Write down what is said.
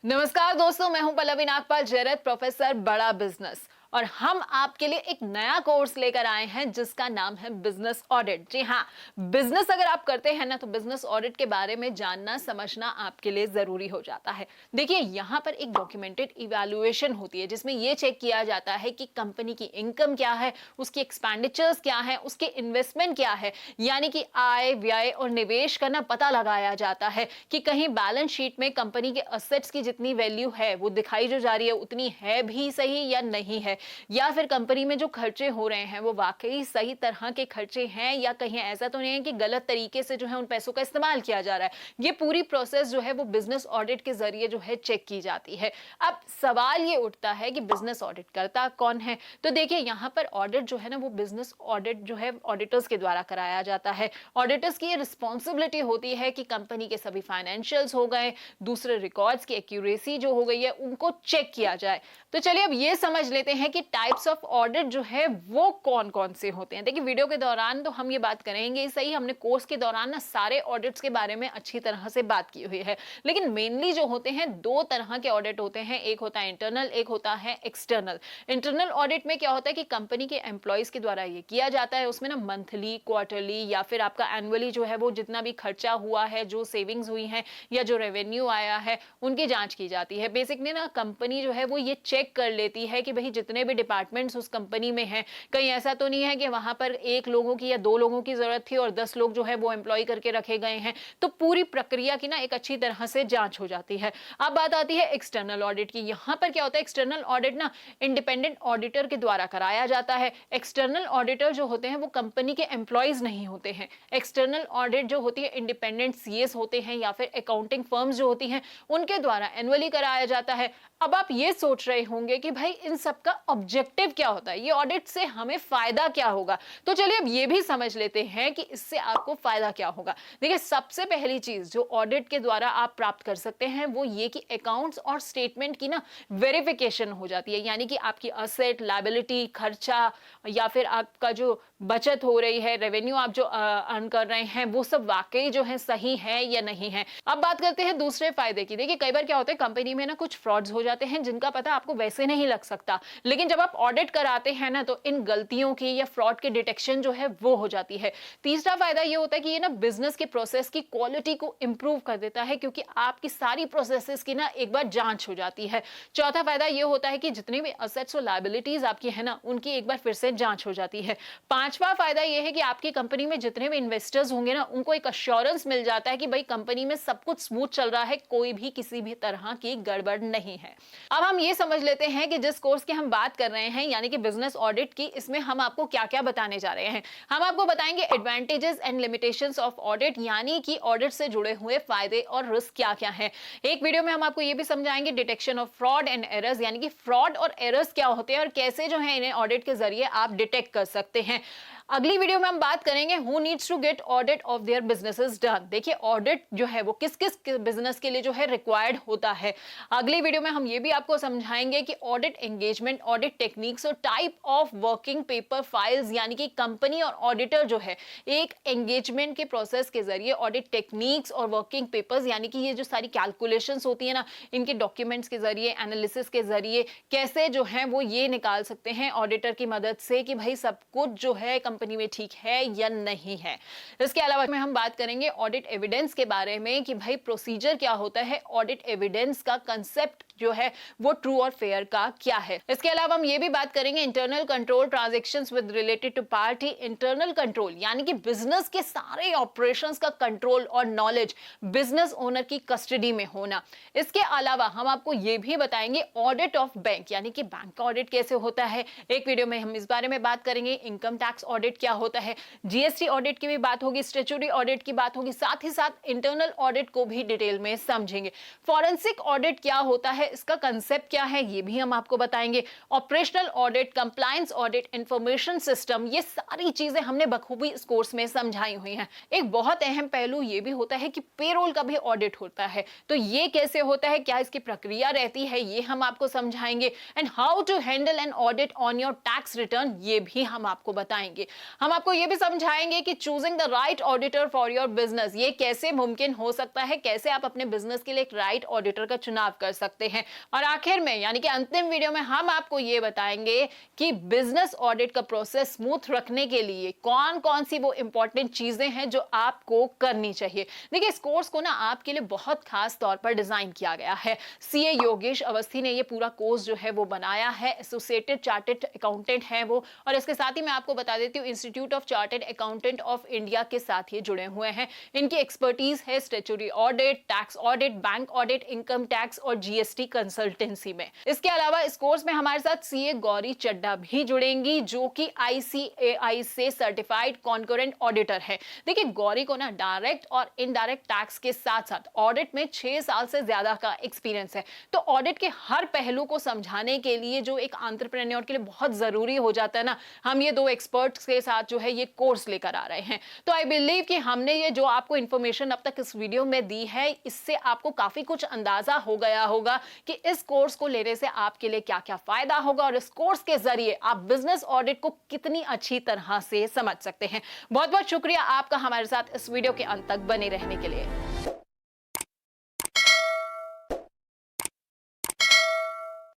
नमस्कार दोस्तों, मैं हूं पल्लवी नागपाल जैरत, प्रोफेसर बड़ा बिजनेस। और हम आपके लिए एक नया कोर्स लेकर आए हैं जिसका नाम है बिजनेस ऑडिट। जी हाँ, बिजनेस अगर आप करते हैं ना तो बिजनेस ऑडिट के बारे में जानना समझना आपके लिए जरूरी हो जाता है। देखिए, यहाँ पर एक डॉक्यूमेंटेड इवैल्यूएशन होती है जिसमें यह चेक किया जाता है कि कंपनी की इनकम क्या है, उसकी एक्सपेंडिचर्स क्या है, उसके इन्वेस्टमेंट क्या है, यानी कि आय व्यय और निवेश का ना पता लगाया जाता है कि कहीं बैलेंस शीट में कंपनी के असेट्स की जितनी वैल्यू है वो दिखाई जो जा रही है उतनी है भी सही या नहीं है, या फिर कंपनी में जो खर्चे हो रहे हैं वो वाकई सही तरह के खर्चे हैं या कहीं ऐसा तो नहीं है कि गलत तरीके से जो है उन पैसों का इस्तेमाल किया जा रहा है। ये पूरी प्रोसेस जो है वो बिजनेस ऑडिट के जरिए जो है चेक की जाती है। अब सवाल ये उठता है कि बिजनेस ऑडिट करता कौन है। तो देखिए, यहाँ पर ऑडिट जो है ना वो बिजनेस ऑडिट जो है ऑडिटर्स के द्वारा कराया जाता है। ऑडिटर्स की ये रिस्पॉन्सिबिलिटी होती है कि कंपनी के सभी फाइनेंशियल्स हो गए, दूसरे रिकॉर्ड्स की एक्यूरेसी जो हो गई है उनको चेक किया जाए। तो चलिए अब ये समझ लेते हैं कि टाइप्स ऑफ ऑडिट जो है वो कौन कौन से होते हैं। देखिए, वीडियो के दौरान तो हम ये बात करेंगे सही, हमने कोर्स के दौरान ना सारे ऑडिट्स के बारे में अच्छी तरह से बात की हुई है, लेकिन मेनली जो होते हैं दो तरह के ऑडिट होते हैं। एक होता है इंटरनल, एक होता है एक्सटर्नल। इंटरनल ऑडिट में क्या होता है कि कंपनी के एम्प्लॉयज के द्वारा ये किया जाता है। उसमें ना मंथली, क्वार्टरली या फिर आपका एनुअली जो है वो जितना भी खर्चा हुआ है, जो सेविंग्स हुई है या जो रेवेन्यू आया है, उनकी जांच की जाती है। बेसिकली ना कंपनी जो है वो ये चेक कर लेती है कि भाई जितने भी डिपार्टमेंट्स उस कंपनी में हैं, कहीं ऐसा तो नहीं है कि वहां पर एक लोगों की या दो लोगों की जरूरत थी और 10 लोग जो है वो एम्प्लॉय करके रखे गए हैं। तो पूरी प्रक्रिया की ना एक अच्छी तरह से जांच हो जाती है। अब बात आती है एक्सटर्नल ऑडिट की। यहां पर क्या होता है, एक्सटर्नल ऑडिट ना इंडिपेंडेंट ऑडिटर के द्वारा कराया जाता है। एक्सटर्नल ऑडिटर जो होते हैं वो कंपनी के एम्प्लॉयज नहीं होते हैं। एक्सटर्नल ऑडिट जो होती है इंडिपेंडेंट सीएस होते हैं या फिर अकाउंटिंग फर्म्स जो होती हैं उनके द्वारा एनुअली कराया जाता है। अब आप ये सोच रहे होंगे कि भाई इन सब का ऑब्जेक्टिव क्या होता है, ये ऑडिट से हमें फायदा क्या होगा। तो चलिए अब ये भी समझ लेते हैं कि इससे आपको फायदा क्या होगा। देखिए, सबसे पहली चीज जो ऑडिट के द्वारा आप प्राप्त कर सकते हैं वो ये कि अकाउंट्स और स्टेटमेंट की ना वेरिफिकेशन हो जाती है, यानी कि आपकी असेट, लायबिलिटी, खर्चा या फिर आपका जो बचत हो रही है, रेवेन्यू आप जो अर्न कर रहे हैं, वो सब वाकई जो है सही है या नहीं है। अब बात करते हैं दूसरे फायदे की। देखिए, कई बार क्या होता है कंपनी में ना कुछ फ्रॉड्स हो जाते हैं जिनका पता आपको वैसे नहीं लग सकता, लेकिन जब आप ऑडिट कराते हैं ना तो इन गलतियों की या फ्रॉड की डिटेक्शन जो है वो हो जाती है। तीसरा फायदा ये होता है कि ये ना बिजनेस के प्रोसेस की क्वालिटी को इंप्रूव कर देता है क्योंकि आपकी सारी प्रोसेसेस की ना एक बार जांच हो जाती है। चौथा फायदा ये होता है कि जितनी भी असेट्स और लायबिलिटीज आपकी है ना उनकी एक बार फिर से जांच हो जाती है। पांचवा फायदा ये है कि आपकी कंपनी में जितने भी इन्वेस्टर्स होंगे ना उनको एक अश्योरेंस मिल जाता है कि भाई कंपनी में सब कुछ स्मूथ चल रहा है, कोई भी किसी भी तरह की गड़बड़ नहीं है। अब हम ये समझ लेते हैं कि जिस कोर्स की हम बात कर रहे हैं यानी कि बिजनेस ऑडिट की, इसमें हम आपको क्या क्या बताने जा रहे हैं। हम आपको बताएंगे advantages and limitations of audit, यानी कि ऑडिट से जुड़े हुए फायदे और रिस्क क्या क्या हैं। एक वीडियो में हम आपको ये भी समझाएंगे detection of fraud and errors, यानी कि फ्रॉड और एरर्स क्या होते हैं और कैसे जो है इन्हें ऑडिट के जरिए आप डिटेक्ट कर सकते हैं। अगली वीडियो में हम बात करेंगे who needs to get audit of their businesses done. देखिए, ऑडिट जो है वो किस किस बिजनेस के लिए जो है रिक्वायर्ड होता है। अगली वीडियो में हम ये भी आपको समझाएंगे कि ऑडिट एंगेजमेंट, ऑडिट टेक्निक्स और type of working paper files, यानी कि कंपनी और ऑडिटर जो है एक एंगेजमेंट के प्रोसेस के जरिए ऑडिट टेक्निक्स और वर्किंग पेपर्स, यानी कि ये जो सारी कैलकुलेशंस होती है ना इनके डॉक्यूमेंट्स के जरिए, एनालिसिस के जरिए कैसे जो है वो ये निकाल सकते हैं ऑडिटर की मदद से कि भाई सब कुछ जो है कंपनी में ठीक है या नहीं है। इसके अलावा में हम बात करेंगे ऑडिट एविडेंस के बारे में कि भाई प्रोसीजर क्या होता है, ऑडिट एविडेंस का कंसेप्ट जो है वो ट्रू और फेयर का क्या है। इसके अलावा हम ये भी बात करेंगे internal control transactions with related to party. Internal control यानी कि बिजनेस के सारे ऑपरेशंस का कंट्रोल और नॉलेज बिजनेस ओनर की कस्टडी में होना। इसके अलावा हम आपको ये भी बताएंगे ऑडिट ऑफ बैंक, यानी कि बैंक का ऑडिट कैसे होता है। एक वीडियो में हम इस बारे में बात करेंगे इनकम टैक्स ऑडिट क्या होता है, जीएसटी ऑडिट की भी बात होगी, स्टैट्यूटरी ऑडिट की बात होगी, साथ ही साथ इंटरनल ऑडिट को भी डिटेल में समझेंगे। फॉरेंसिक ऑडिट क्या होता है, इसका कंसेप्ट क्या है, ये भी हम आपको बताएंगे। Operational audit, compliance audit, information system, ये सारी चीजें हमने बखूबी इस कोर्स में समझाई हुई हैं। एक बहुत अहम पहलू ये भी होता है कि पेरोल का भी ऑडिट होता है, तो ये कैसे होता है, क्या इसकी प्रक्रिया रहती है, ये हम आपको समझाएंगे। And how to handle an audit on your tax return, ये भी हम आपको बताएंगे। हम आपको ये भी समझाएंगे कि choosing the right auditor for your business ये कैसे मुमकिन हो सकता है, कैसे आप अपने बिजनेस के लिए एक राइट ऑडिटर का चुनाव कर सकते हैं। और आखिर में यानी कि अंतिम वीडियो में हम आपको ये बताएंगे कि बिजनेस ऑडिट का प्रोसेस स्मूथ रखने के लिए कौन कौन सी वो इंपॉर्टेंट चीजें हैं जो आपको करनी चाहिए। देखिए, इस कोर्स को ना आपके लिए बहुत खास तौर पर डिजाइन किया गया है। सीए योगेश अवस्थी ने ये पूरा कोर्स जो है वो बनाया है। एसोसिएटेड चार्टर्ड अकाउंटेंट है वो, और इसके साथ ही मैं आपको बता देती हूँ institute of chartered accountant of India के साथ ये जुड़े हुए हैं। इनकी एक्सपर्टीज है statutory audit, tax audit, bank audit, income tax और जीएसटी कंसल्टेंसी में। इसके अलावा इस कोर्स में हमारे साथ सीए गौरी चड्ढा भी जुड़ेंगी, जो कि आईसीएआई से सर्टिफाइड कॉन्करेंट ऑडिटर है। देखिए, गौरी को ना डायरेक्ट और इनडायरेक्ट टैक्स के साथ साथ ऑडिट में 6 साल से ज्यादा का एक्सपीरियंस है। तो ऑडिट के हर पहलू को समझाने के लिए जो एक एंटरप्रेन्योर के लिए बहुत जरूरी हो जाता है ना, हम ये दो एक्सपर्ट्स के साथ जो है ये कोर्स लेकर आ रहे हैं। तो आई बिलीव कि हमने ये जो आपको इंफॉर्मेशन अब तक इस वीडियो में दी है, इससे आपको काफी कुछ अंदाजा हो गया होगा कि इस कोर्स को लेने से आपके लिए क्या क्या फायदा होगा और इस कोर्स के जरिए आप बिजनेस ऑडिट को कितनी अच्छी तरह से समझ सकते हैं। बहुत बहुत शुक्रिया आपका हमारे साथ इस वीडियो के अंत तक बने रहने के लिए।